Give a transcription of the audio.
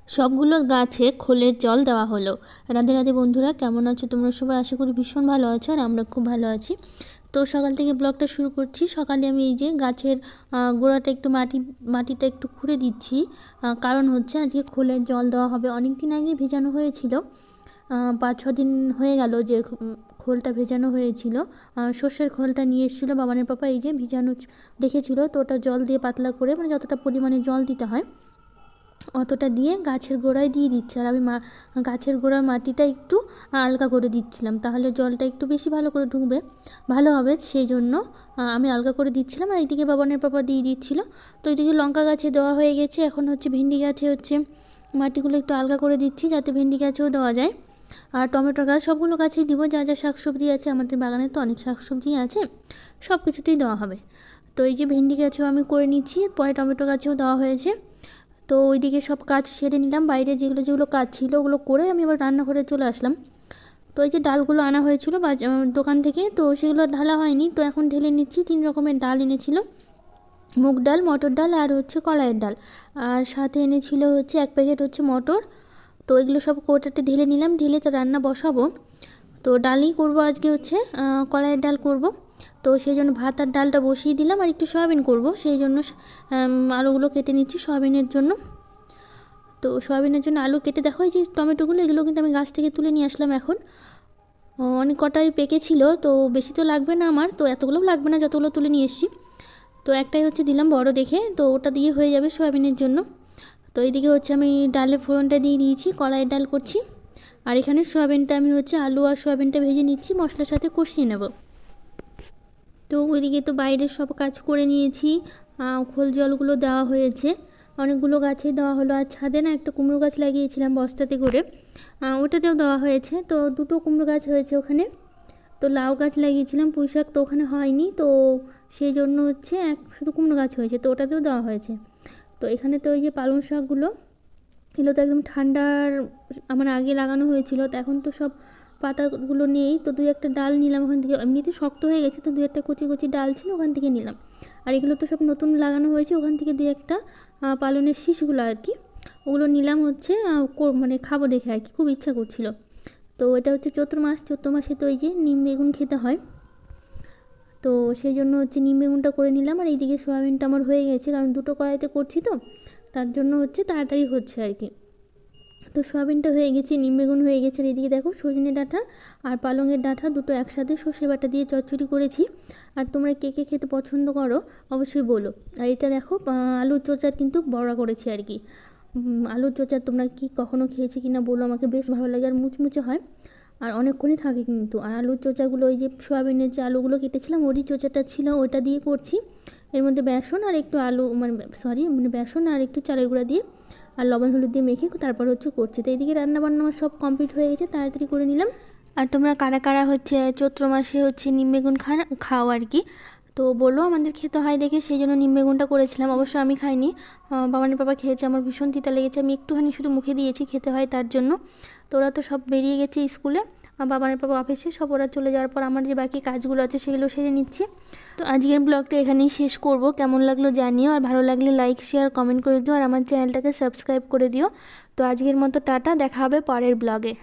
সবগুলো গাছে খোলের জল দেওয়া হলো। রাধে রাধে বন্ধুরা, কেমন আছো তোমরা সবাই? আশা করি ভীষণ ভালো আছো, আর আমরা খুব ভালো আছি। তো সকাল থেকে ব্লগটা শুরু করছি। সকালে আমি এই যে গাছের গোড়াটা একটু মাটিটা একটু খুঁড়ে দিচ্ছি, কারণ হচ্ছে আজকে খোলের জল দেওয়া হবে। অনেক দিন আগে ভেজানো হয়েছিল, 5-6 দিন হয়ে গেল যে খোলটা ভেজানো হয়েছিল। সর্ষের খোলটা নিয়ে এসেছিলো বাবানের পাপা, এই যে ভিজানো রেখেছিল। তো ওটা জল দিয়ে পাতলা করে, মানে যতটা পরিমাণে জল দিতে হয় অতটা দিয়ে গাছের গোড়ায় দিয়ে দিচ্ছে। আর আমি গাছের গোড়ার মাটিটা একটু আলগা করে দিচ্ছিলাম, তাহলে জলটা একটু বেশি ভালো করে ঢুকবে, ভালো হবে। সেই জন্য আমি আলগা করে দিচ্ছিলাম, আর এইদিকে বাবানের পাপা দিয়ে দিচ্ছিল। তো এইদিকে লঙ্কা গাছে দেওয়া হয়ে গেছে। এখন হচ্ছে ভেন্ডি গাছে হচ্ছে মাটিগুলো একটু আলগা করে দিচ্ছি, যাতে ভেন্ডি গাছেও দেওয়া যায়। আর টমেটো গাছ সবগুলো গাছেই দিব, যা যা শাকসবজি আছে আমাদের বাগানে, তো অনেক শাকসবজি আছে, সব কিছুতেই দেওয়া হবে। তো এই যে ভেন্ডি গাছেও আমি করে নিচ্ছি, পরে টমেটো গাছেও দেওয়া হয়েছে। তো ওইদিকে সব কাজ সেরে নিলাম, বাইরে যেগুলো যেগুলো কাজ ছিল ওগুলো করে আমি আবার রান্নাঘরে চলে আসলাম। তো এই যে ডালগুলো আনা হয়েছিল দোকান থেকে, তো সেগুলো ঢালা হয়নি, তো এখন ঢেলে নিচ্ছি। 3 রকমের ডাল এনেছিল, মুগ ডাল, মটর ডাল, আর হচ্ছে কলাইয়ের ডাল। আর সাথে এনেছিল হচ্ছে 1 প্যাকেট হচ্ছে মটর। তো এগুলো সব কৌটাতে ঢেলে নিলাম, ঢেলে তো রান্না বসাবো। তো ডালই করব আজকে, হচ্ছে কলাইয়ের ডাল করব। তো সেই জন্য ভাত আর ডালটা বসিয়ে দিলাম, আর একটু সয়াবিন করব, সেই জন্য আলুগুলো কেটে নিচ্ছি সয়াবিনের জন্য। তো সয়াবিনের জন্য আলু কেটে, দেখো এই যে টমেটোগুলো, এগুলো কিন্তু আমি গাছ থেকে তুলে নিয়ে আসলাম। এখন অনেক কটাই পেকেছিল, তো বেশি তো লাগবে না আমার, তো এতগুলোও লাগবে না যতগুলো তুলে নিয়ে এসেছি। তো একটাই হচ্ছে দিলাম বড় দেখে, তো ওটা দিয়ে হয়ে যাবে সয়াবিনের জন্য। তো এইদিকে হচ্ছে আমি ডালের ফোড়নটা দিয়ে দিয়েছি, কলাইয়ের ডাল করছি। আর এখানে সয়াবিনটা আমি হচ্ছে আলু আর সয়াবিনটা ভেজে নিচ্ছি, মশলার সাথে কষিয়ে নেব। তো ওইদিকে তো বাইরের সব কাজ করে নিয়েছি, খোল জলগুলো দেওয়া হয়েছে, অনেকগুলো গাছে দেওয়া হলো। আর ছাদে না একটা কুমড়ো গাছ লাগিয়েছিলাম বস্তাতে করে, ওটাতেও দেওয়া হয়েছে। তো 2টো কুমড়ো গাছ হয়েছে ওখানে। তো লাউ গাছ লাগিয়েছিলাম, পুঁই শাক তো ওখানে হয়নি, তো সেই জন্য হচ্ছে শুধু কুমড়ো গাছ হয়েছে, তো ওটাতেও দেওয়া হয়েছে। তো এখানে তো ওই যে পালং শাকগুলো, এগুলো তো একদম ঠান্ডার আমার আগে লাগানো হয়েছিল, তো এখন তো সব পাতাগুলো নেই। তো 2-1টা ডাল নিলাম ওখান থেকে, এমনিতে শক্ত হয়ে গেছে, তো 2-1টা কচি কচি ডাল ছিল ওখান থেকে নিলাম। আর এগুলো তো সব নতুন লাগানো হয়েছে, ওখান থেকে 2-1টা পালনের শীষগুলো আর কি, ওগুলো নিলাম হচ্ছে মানে খাবো দেখে আর কি, খুব ইচ্ছা করছিল। তো এটা হচ্ছে চৈত্র মাস, চৈত্র মাসে তো এই যে নিম বেগুন খেতে হয়, তো সেই জন্য হচ্ছে নিম বেগুনটা করে নিলাম। আর এইদিকে সয়াবিনটা আমার হয়ে গেছে, কারণ 2টো কড়াইতে করছি, তো তার জন্য হচ্ছে তাড়াতাড়ি হচ্ছে আর কি। তো সয়াবিনটা হয়ে গেছে, নিম বেগুন হয়ে গেছে। আর এদিকে দেখো সজনে ডাঁটা আর পালংয়ের ডাঁটা দুটো একসাথে সর্ষে বাটা দিয়ে চচ্চড়ি করেছি। আর তোমরা কে কে খেতে পছন্দ করো অবশ্যই বলো। আর এটা দেখো আলুর চোচার কিন্তু বড়া করেছি আর কি। আলুর চোচা তোমরা কি কখনো খেয়েছি কিনা বলো, আমাকে বেশ ভালো লাগে, আর মুচমুচে হয়, আর অনেকক্ষণই থাকে কিন্তু। আর আলুর চোচাগুলো ওই যে সয়াবিনের যে আলুগুলো কেটেছিলাম ওরই চোচাটা ছিল, ওইটা দিয়ে করছি। এর মধ্যে বেসন আর একটু আলু, মানে বেসন আর একটু চালের গুঁড়া দিয়ে আর লবণ হলুদ দিয়ে মেখে তারপর হচ্ছে করছি। তো এইদিকে রান্নাবান্না আমার সব কমপ্লিট হয়ে গেছে, তাড়াতাড়ি করে নিলাম। আর তোমরা কারা কারা হচ্ছে চৈত্র মাসে হচ্ছে নিম বেগুন খাও আর কি, তো বলো। আমাদের খেতে হয় দেখে সেই জন্য নিম বেগুনটা করেছিলাম। অবশ্য আমি খাইনি, বাবানের পাপা খেয়েছে, আমার ভীষণ তিতা লেগেছে, আমি একটুখানি শুধু মুখে দিয়েছি, খেতে হয় তার জন্য। তো ওরা তো সব বেরিয়ে গেছে স্কুলে, বাবানের পাপা অফিসে, সব ওরা চলে যাওয়ার পর আমার যে বাকি কাজগুলো আছে সেগুলো সেরে নিচ্ছি। তো আজকের ব্লগটা এখানেই শেষ করব, কেমন লাগলো জানিও, আর ভালো লাগলে লাইক শেয়ার কমেন্ট করে দিও, আর আমার চ্যানেলটাকে সাবস্ক্রাইব করে দিও। তো আজকের মতো টাটা, দেখা হবে পরের ব্লগে।